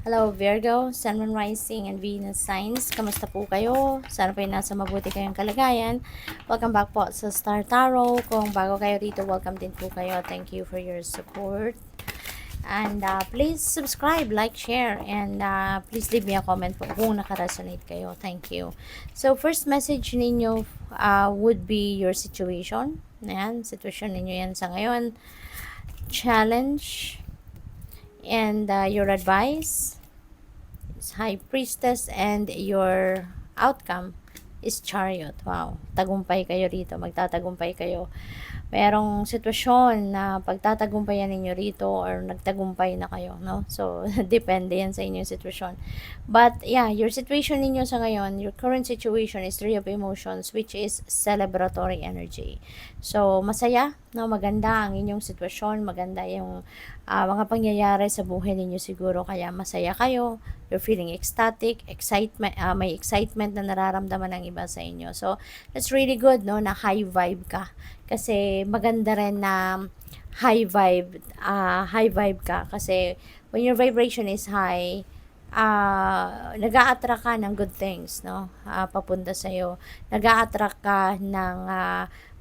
Hello Virgo, Sun, Moon, Rising, and Venus signs. Kamusta po kayo? Sana po nasa mabuti kayong kalagayan. Welcome back po sa Star Tarot. Kung bago kayo rito, welcome din po kayo. Thank you for your support. And please subscribe, like, share, and please leave me a comment po kung nakaresonate kayo. Thank you. So, first message ninyo would be your situation. Ayan, situation ninyo yan sa ngayon. Challenge and your advice is High Priestess, and your outcome is Chariot. Wow, tagumpay kayo rito, magtatagumpay kayo. Merong sitwasyon na pagtatagumpayan ninyo rito or nagtagumpay na kayo, no? So, depende yan sa inyong sitwasyon. But, yeah, your situation ninyo sa ngayon, your current situation is Three of Emotions, which is celebratory energy. So, masaya, no? Maganda ang inyong sitwasyon, maganda yung mga pangyayari sa buhay ninyo siguro, kaya masaya kayo, you're feeling ecstatic, excitement, may excitement na nararamdaman ng iba sa inyo. So, that's really good, no? Na high vibe ka. Kasi maganda rin na high vibe ka kasi when your vibration is high, nag-a-attract ka ng good things, no? Papunta sa iyo. Nag-a-attract ka ng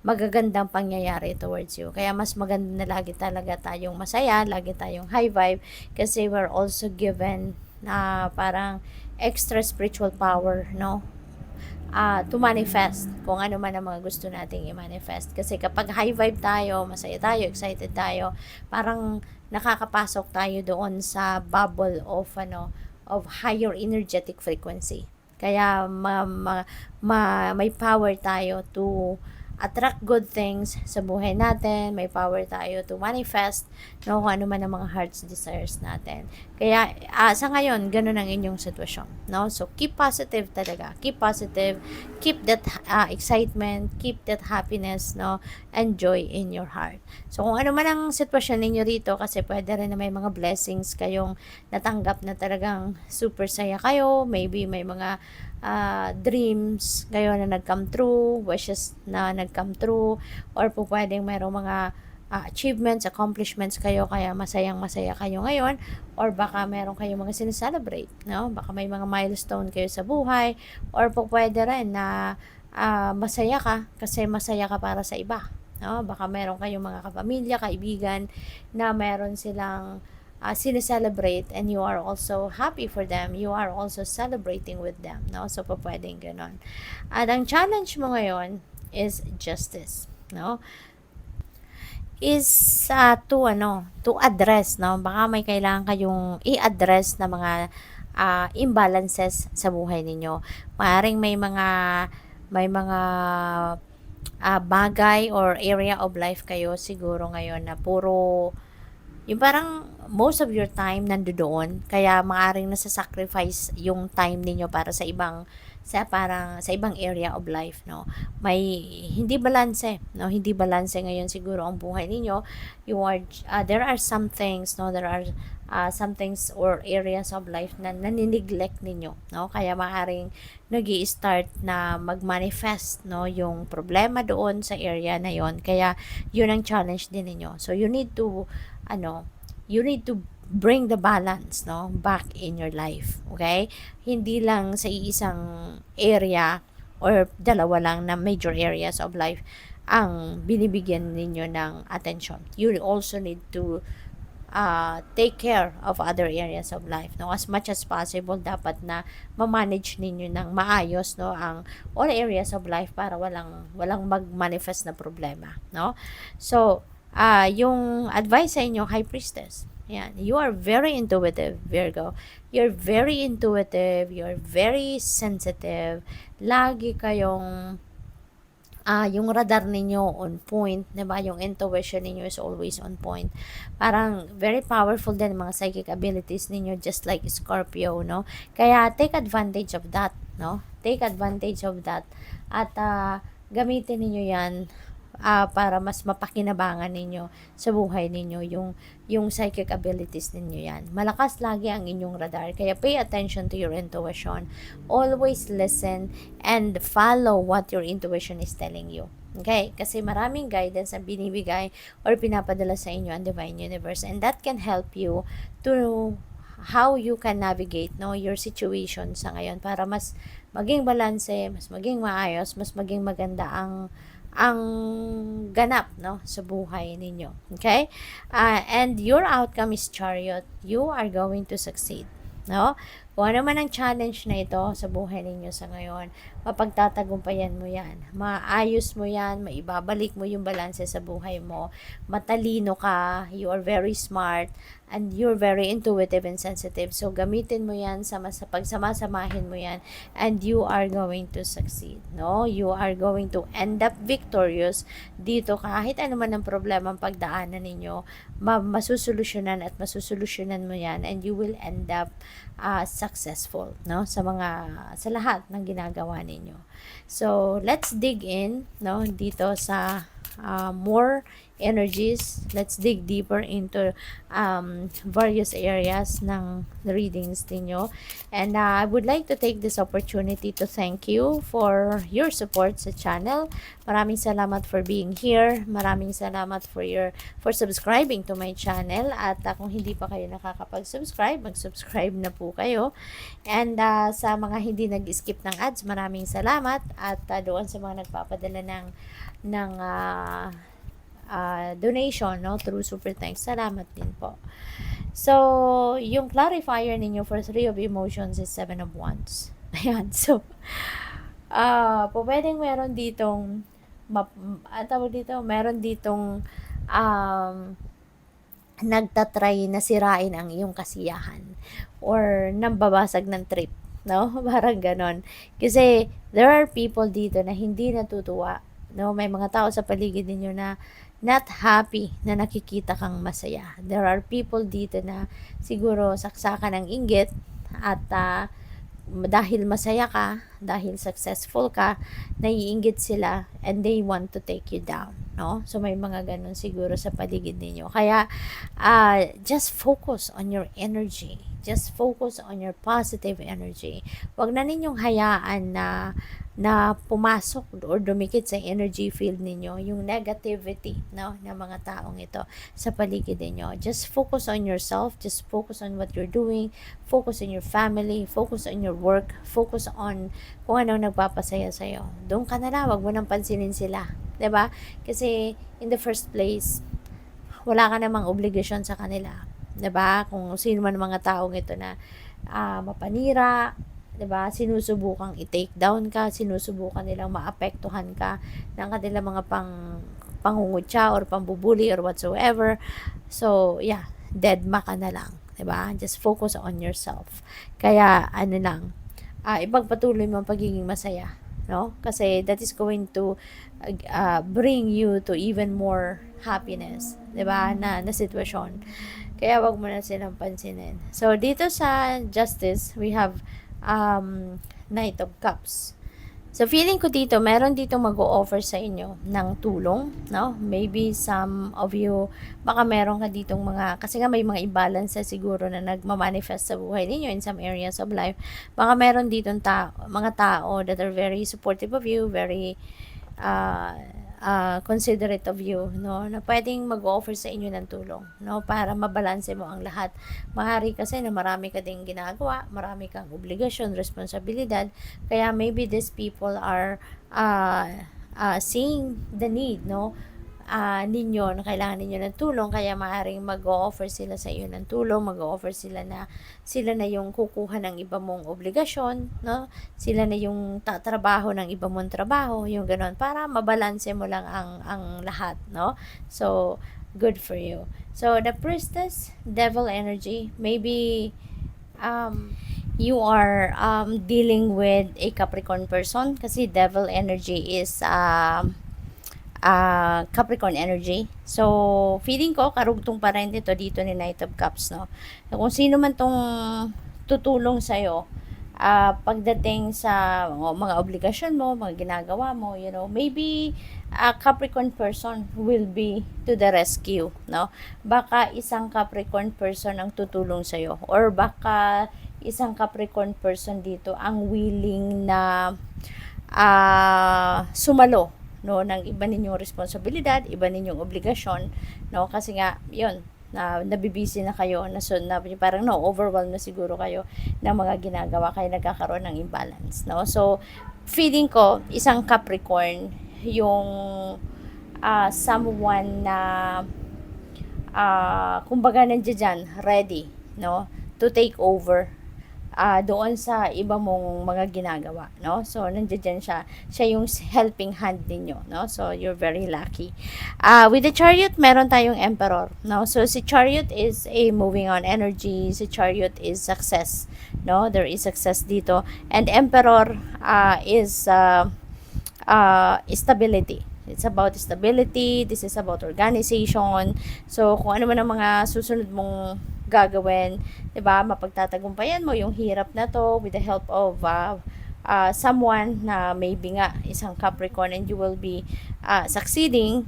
magagandang pangyayari towards you. Kaya mas maganda na lagi talaga tayong masaya, lagi tayong high vibe kasi we're also given parang extra spiritual power, no? To manifest kung ano man ang mga gusto nating i-manifest. Kasi kapag high vibe tayo, masaya tayo, excited tayo, parang nakakapasok tayo doon sa bubble of higher energetic frequency. Kaya may power tayo to attract good things sa buhay natin, may power tayo to manifest, no, kung ano man ang mga heart's desires natin. Kaya sa ngayon, ganun ang inyong sitwasyon, no? So keep positive talaga, keep positive, keep that excitement, keep that happiness, no, and joy in your heart. So kung ano man ang sitwasyon ninyo rito, kasi pwede rin na may mga blessings kayong natanggap na talagang super saya kayo, maybe may mga dreams kayo na nag-come true, wishes na nag-come true, or po pwedeng mayroong mga achievements, accomplishments kayo, kaya masayang-masaya kayo ngayon, or baka meron kayong mga sineselebrate, no? Baka may mga milestone kayo sa buhay, or po pwede rin na masaya ka kasi masaya ka para sa iba, no? Baka meron kayong mga kapamilya, kaibigan na meron silang sineselebrate, and you are also happy for them, you are also celebrating with them, no? So pwedeng ganon. At ang challenge mo ngayon is justice, no? Is to address, no? Baka may kailangan kayong i-address na mga imbalances sa buhay ninyo. Maaaring may mga bagay or area of life kayo siguro ngayon na puro yung parang most of your time nandoon, kaya maaring nasa-sacrifice yung time ninyo para sa ibang area of life, no? May hindi balanse, no? Hindi balanse ngayon siguro ang buhay ninyo. There are some things, no? There are some things or areas of life na nanineglect ninyo, no? Kaya maaring nag-i-start na mag-manifest, no, yung problema doon sa area na yon. Kaya yun ang challenge din ninyo. So you need to bring the balance, no, back in your life, okay? Hindi lang sa iisang area or dalawa lang na major areas of life ang binibigyan ninyo ng attention. You also need to take care of other areas of life, no? As much as possible, dapat na ma-manage ninyo ng maayos, no, ang all areas of life para walang mag-manifest na problema, no? So yung advice sa inyo, High Priestess, yan, you are very intuitive, Virgo. You're very intuitive, you're very sensitive. Lagi kayong yung radar ninyo on point, 'di ba? Yung intuition ninyo is always on point. Parang very powerful din mga psychic abilities ninyo, just like Scorpio, no? Kaya take advantage of that, no? Take advantage of that. At gamitin niyo 'yan para mas mapakinabangan ninyo sa buhay ninyo yung psychic abilities ninyo yan. Malakas lagi ang inyong radar. Kaya pay attention to your intuition. Always listen and follow what your intuition is telling you. Okay? Kasi maraming guidance ang binibigay or pinapadala sa inyo ang Divine Universe. And that can help you to how you can navigate, no, your situation sa ngayon para mas maging balanse, mas maging maayos, mas maging maganda ang ganap, no, sa buhay ninyo. Okay? And your outcome is Chariot. You are going to succeed. No? Kung ano man ang challenge na ito sa buhay ninyo sa ngayon, mapagtatagumpayan mo yan. Maayos mo yan, maibabalik mo yung balanse sa buhay mo. Matalino ka, you are very smart, and you're very intuitive and sensitive. So, gamitin mo yan, pagsama-samahin mo yan, and you are going to succeed. No? You are going to end up victorious dito kahit ano man ang problema ang pagdaanan ninyo, masusolusyonan at masusolusyonan mo yan, and you will end up successful, no, sa lahat ng ginagawa ninyo. So let's dig in, no, dito sa more energies. Let's dig deeper into various areas ng readings ninyo. And I would like to take this opportunity to thank you for your support sa channel. Maraming salamat for being here. Maraming salamat for subscribing to my channel. At kung hindi pa kayo nakakapag-subscribe, mag-subscribe na po kayo. And sa mga hindi nag-skip ng ads, maraming salamat. At doon sa mga nagpapadala ng donation, no, through Super Thanks, salamat din po. So, yung clarifier ninyo for 3 of emotions is 7 of Wands. Ayan, so pwedeng meron ditong meron ditong nagtatry na sirain ang iyong kasiyahan or nambabasag ng trip, no? Parang ganon. Kasi there are people dito na hindi natutuwa, no? May mga tao sa paligid ninyo na not happy na nakikita kang masaya. There are people dito na siguro saksakan ng inggit at dahil masaya ka, dahil successful ka, naiinggit sila and they want to take you down, no? So may mga ganun siguro sa paligid ninyo. Kaya just focus on your energy. Just focus on your positive energy. Huwag na ninyong hayaan na pumasok or dumikit sa energy field ninyo yung negativity, no, ng mga taong ito sa paligid ninyo. Just focus on yourself, just focus on what you're doing, focus on your family, focus on your work, focus on kung anong nagpapasaya sa'yo. Doon ka na lang, wag mo nang pansinin sila, 'di ba? Kasi in the first place, wala ka namang obligasyon sa kanila, 'di ba? Kung sino man mga taong ito na mapanira, 'di ba? Sinusubukang i-take down ka, sinusubukan nilang maapektuhan ka ng kanilang mga pangungutya or pambubuli or whatsoever. So, yeah, deadma ka na lang, 'di ba? Just focus on yourself. Kaya ano lang, ipagpatuloy mo ang pagiging masaya, no? Kasi that is going to bring you to even more happiness, 'di ba? Na sitwasyon. Kaya wag mo na silang pansinin. So, dito sa Justice, we have Knight of Cups. So, feeling ko dito, meron dito mag-o-offer sa inyo ng tulong, no? Maybe some of you, baka meron ka ditong kasi nga may mga imbalance siguro na nagmamanifest sa buhay ninyo in some areas of life. Baka meron ditong mga tao that are very supportive of you, very considerate of you, no, na pwedeng mag-offer sa inyo ng tulong, no, para mabalanse mo ang lahat. Mahari kasi na marami ka ding ginagawa, marami kang obligasyon, responsibilidad, kaya maybe these people are seeing the need, no, ninyo, na kailangan ninyo ng tulong, kaya maaaring mag-o-offer sila sa iyo ng tulong, mag-o-offer sila na yung kukuha ng iba mong obligasyon, no? Sila na yung tatrabaho ng iba mong trabaho, yung ganon, para mabalanse mo lang ang lahat, no? So, good for you. So, the Priestess, Devil energy, maybe you are dealing with a Capricorn person kasi Devil energy is Capricorn energy. So, feeling ko, karugtong pa rin dito ni Knight of Cups, no? So, kung sino man tong tutulong sa'yo, pagdating sa mga obligasyon mo, mga ginagawa mo, you know, maybe a Capricorn person will be to the rescue, no? Baka isang Capricorn person ang tutulong sa'yo, or baka isang Capricorn person dito ang willing na sumalo, no, ng iba ninyong responsibilidad, iba ninyong obligasyon, no, kasi nga yun, na nabibisi na kayo, na parang overwhelm na siguro kayo ng mga ginagawa, kaya nagkakaroon ng imbalance, no? So, feeling ko, isang Capricorn, yung someone na kumbaga nandiyan dyan, ready, no? To take over doon sa iba mong mga ginagawa, no? So, nandiyan siya. Siya yung helping hand ninyo, no? So, you're very lucky. With the Chariot, meron tayong Emperor, no? So, si Chariot is a moving on energy. Si Chariot is success, no? There is success dito. And Emperor is stability. It's about stability. This is about organization. So, kung ano man ang mga susunod mong gagawin, 'di ba? Mapagtatagumpayan mo yung hirap na to with the help of someone na maybe nga isang Capricorn, and you will be succeeding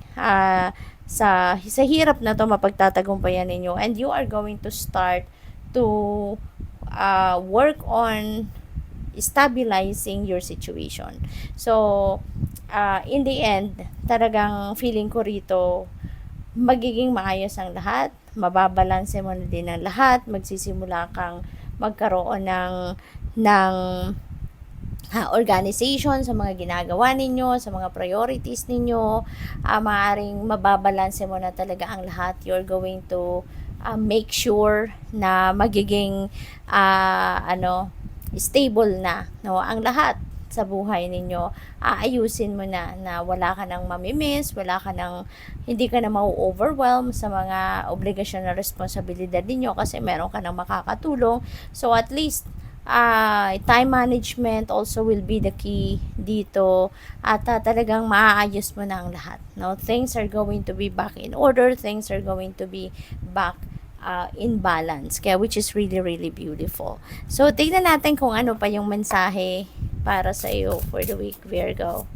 sa hirap na to, mapagtatagumpayan ninyo, and you are going to start to work on stabilizing your situation. So, in the end, talagang feeling ko rito, magiging maayos ang lahat, mababalanse mo na din ang lahat, magsisimula kang magkaroon ng organization sa mga ginagawa ninyo, sa mga priorities ninyo, maaaring mababalanse mo na talaga ang lahat. You're going to make sure na magiging stable na, no, ang lahat sa buhay ninyo. Aayusin mo na wala ka nang mamimiss, hindi ka na mau-overwhelm sa mga obligasyon na responsibilidad ninyo kasi meron ka nang makakatulong. So at least time management also will be the key dito, at talagang maaayos mo na ang lahat, no? Things are going to be back in order, things are going to be back in balance, kaya which is really really beautiful. So tignan natin kung ano pa yung mensahe para sa iyo for the week, Virgo.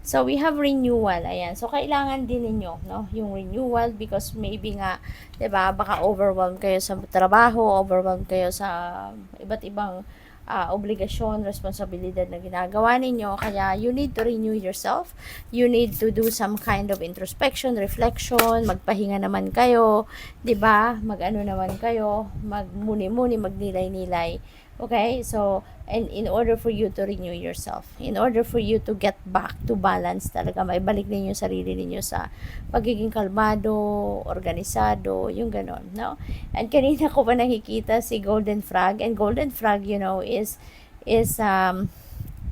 So we have renewal, ayan. So kailangan din ninyo, no, yung renewal, because maybe nga, 'di ba, baka overwhelmed kayo sa trabaho, overwhelmed kayo sa iba't ibang obligasyon, responsibilidad na ginagawa ninyo, kaya you need to renew yourself. You need to do some kind of introspection, reflection, magpahinga naman kayo, 'di ba? Mag-ano naman kayo, magmuni-muni, magnilay-nilay. Okay? So, and in order for you to renew yourself, in order for you to get back to balance, talaga maibalik ninyo yung sarili ninyo sa pagiging kalmado, organisado, yung ganon, no? And kanina ko pa nakikita si Golden Frog, and Golden Frog, you know, is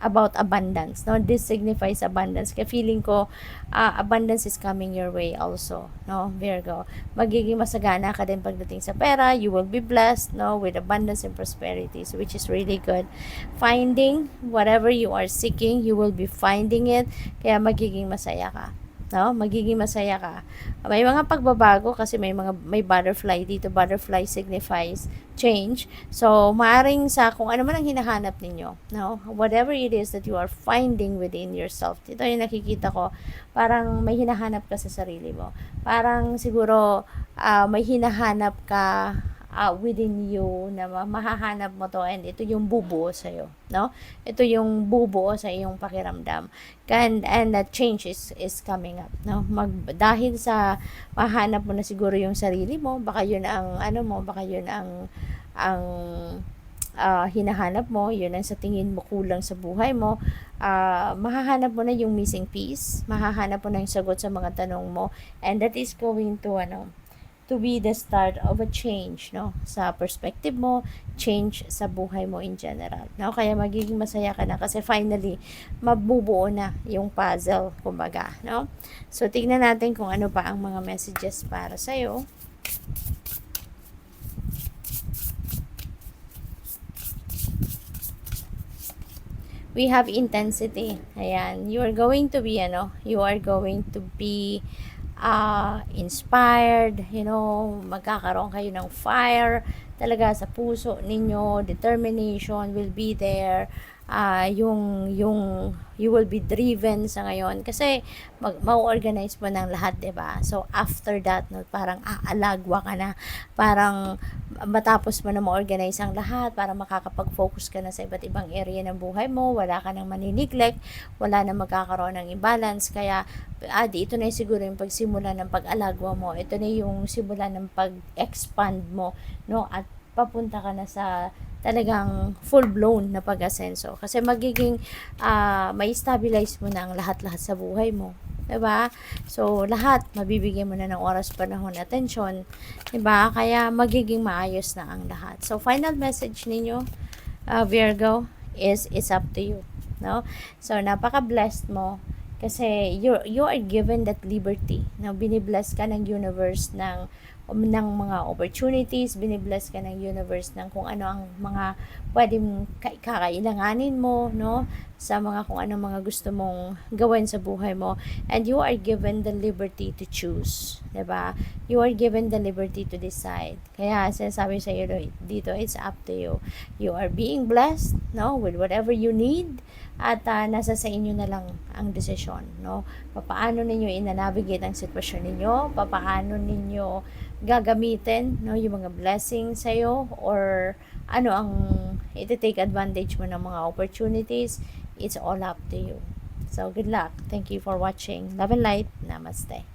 about abundance, no? This signifies abundance. Kaya feeling ko abundance is coming your way also, no, Virgo. Magiging masagana ka din pagdating sa pera. You will be blessed, no, with abundance and prosperity, so which is really good. Finding whatever you are seeking, you will be finding it. Kaya magiging masaya ka, no? Magiging masaya ka. May mga pagbabago kasi may butterfly dito. Butterfly signifies change. So, maaring sa kung ano man ang hinahanap ninyo, no? Whatever it is that you are finding within yourself. Dito yung nakikita ko, parang may hinahanap ka sa sarili mo. Parang siguro may hinahanap ka within you na mahahanap mo to, and ito yung bubuo sa iyo, no? Ito yung bubuo sa iyong pakiramdam. And that change is coming up, no? Dahil sa mahanap mo na siguro yung sarili mo, baka yun ang baka yun ang hinahanap mo, yun ang sa tingin mo kulang sa buhay mo. Mahahanap mo na yung missing piece, mahahanap mo na yung sagot sa mga tanong mo, and that is going to be the start of a change, no, sa perspective mo, change sa buhay mo in general, no? Kaya magiging masaya ka na kasi finally mabubuo na yung puzzle, kumbaga, no? So tingnan natin kung ano pa ang mga messages para sa iyo. We have intensity. Ayan, you are going to be inspired, you know, magkakaroon kayo ng fire talaga sa puso ninyo, determination will be there, you will be driven sa ngayon kasi ma-organize mo ng lahat, 'di ba? So after that, no, parang aalagwa ka na, parang matapos mo na ma-organize ang lahat para makakapag-focus ka na sa iba't ibang area ng buhay mo, wala ka nang mani-neglect, wala na magkakaroon ng imbalance. Kaya dito na siguro yung pagsimula ng pag-alagwa mo, ito na yung simula ng pag-expand mo, no? At papunta ka na sa talagang full-blown na pag-asenso. Kasi magiging may stabilize mo na ang lahat-lahat sa buhay mo. Diba? So, lahat, mabibigyan mo na ng oras, panahon, atensyon. Diba? Kaya, magiging maayos na ang lahat. So, final message ninyo, Virgo, is it's up to you. No? So, napaka-blessed mo. Kasi, you are given that liberty. No? Binibless ka ng universe ng mga opportunities, binibless ka ng universe ng kung ano ang mga pwedeng kakailanganin mo, no? Sa mga kung ano mga gusto mong gawin sa buhay mo. And you are given the liberty to choose. Diba? You are given the liberty to decide. Kaya sinasabi sa iyo dito, it's up to you. You are being blessed, no? With whatever you need. At nasa sa inyo na lang ang desisyon, no? Papaano ninyo ina-navigate ang sitwasyon ninyo? Papaano ninyo gagamitin, no, yung mga blessings sa'yo, or ano ang iti-take advantage mo ng mga opportunities. It's all up to you. So, good luck. Thank you for watching. Love and light. Namaste.